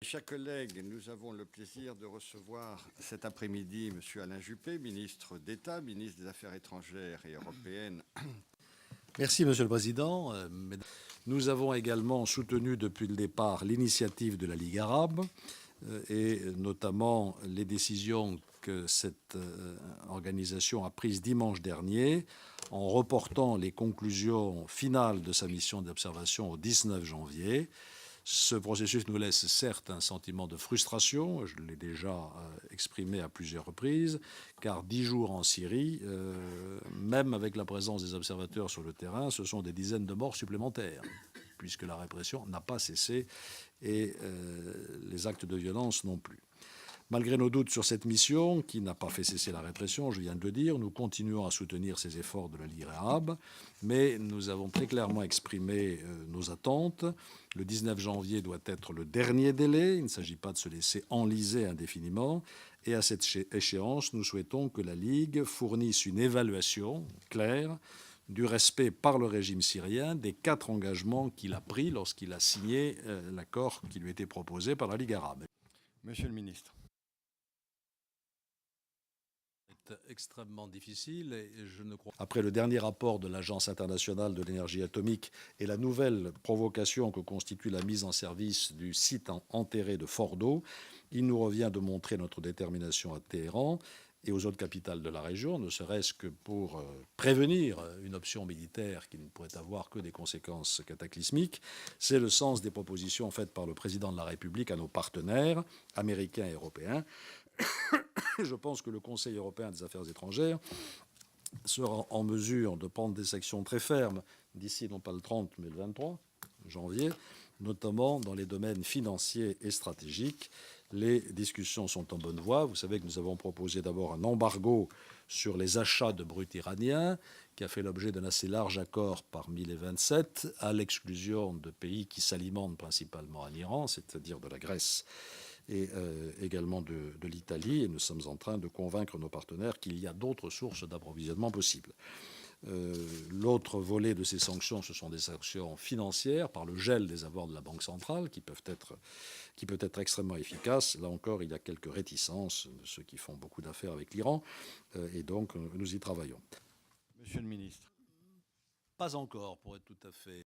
Chers collègues, nous avons le plaisir de recevoir cet après-midi M. Alain Juppé, ministre d'État, ministre des Affaires étrangères et européennes. Merci, Monsieur le Président. Nous avons également soutenu depuis le départ l'initiative de la Ligue arabe et notamment les décisions que cette organisation a prises dimanche dernier en reportant les conclusions finales de sa mission d'observation au 19 janvier. Ce processus nous laisse certes un sentiment de frustration, je l'ai déjà exprimé à plusieurs reprises, car 10 jours en Syrie, même avec la présence des observateurs sur le terrain, ce sont des dizaines de morts supplémentaires, puisque la répression n'a pas cessé et les actes de violence non plus. Malgré nos doutes sur cette mission, qui n'a pas fait cesser la répression, je viens de le dire, nous continuons à soutenir ces efforts de la Ligue arabe, mais nous avons très clairement exprimé nos attentes. Le 19 janvier doit être le dernier délai, il ne s'agit pas de se laisser enliser indéfiniment, et à cette échéance, nous souhaitons que la Ligue fournisse une évaluation claire du respect par le régime syrien des 4 engagements qu'il a pris lorsqu'il a signé l'accord qui lui était proposé par la Ligue arabe. Monsieur le ministre. Extrêmement difficile et je ne crois. Après le dernier rapport de l'Agence internationale de l'énergie atomique et la nouvelle provocation que constitue la mise en service du site enterré de Fordo, il nous revient de montrer notre détermination à Téhéran et aux autres capitales de la région, ne serait-ce que pour prévenir une option militaire qui ne pourrait avoir que des conséquences cataclysmiques. C'est le sens des propositions faites par le président de la République à nos partenaires américains et européens. Je pense que le Conseil européen des affaires étrangères sera en mesure de prendre des actions très fermes d'ici, non pas le 30, mais le 23 janvier, notamment dans les domaines financiers et stratégiques. Les discussions sont en bonne voie. Vous savez que nous avons proposé d'abord un embargo sur les achats de brut iranien, qui a fait l'objet d'un assez large accord parmi les 27, à l'exclusion de pays qui s'alimentent principalement en Iran, c'est-à-dire de la Grèce et également de l'Italie. Et nous sommes en train de convaincre nos partenaires qu'il y a d'autres sources d'approvisionnement possibles. L'autre volet de ces sanctions, ce sont des sanctions financières par le gel des avoirs de la Banque centrale qui peut être extrêmement efficace. Là encore, il y a quelques réticences de ceux qui font beaucoup d'affaires avec l'Iran et donc nous y travaillons. Monsieur le ministre. Pas encore, pour être tout à fait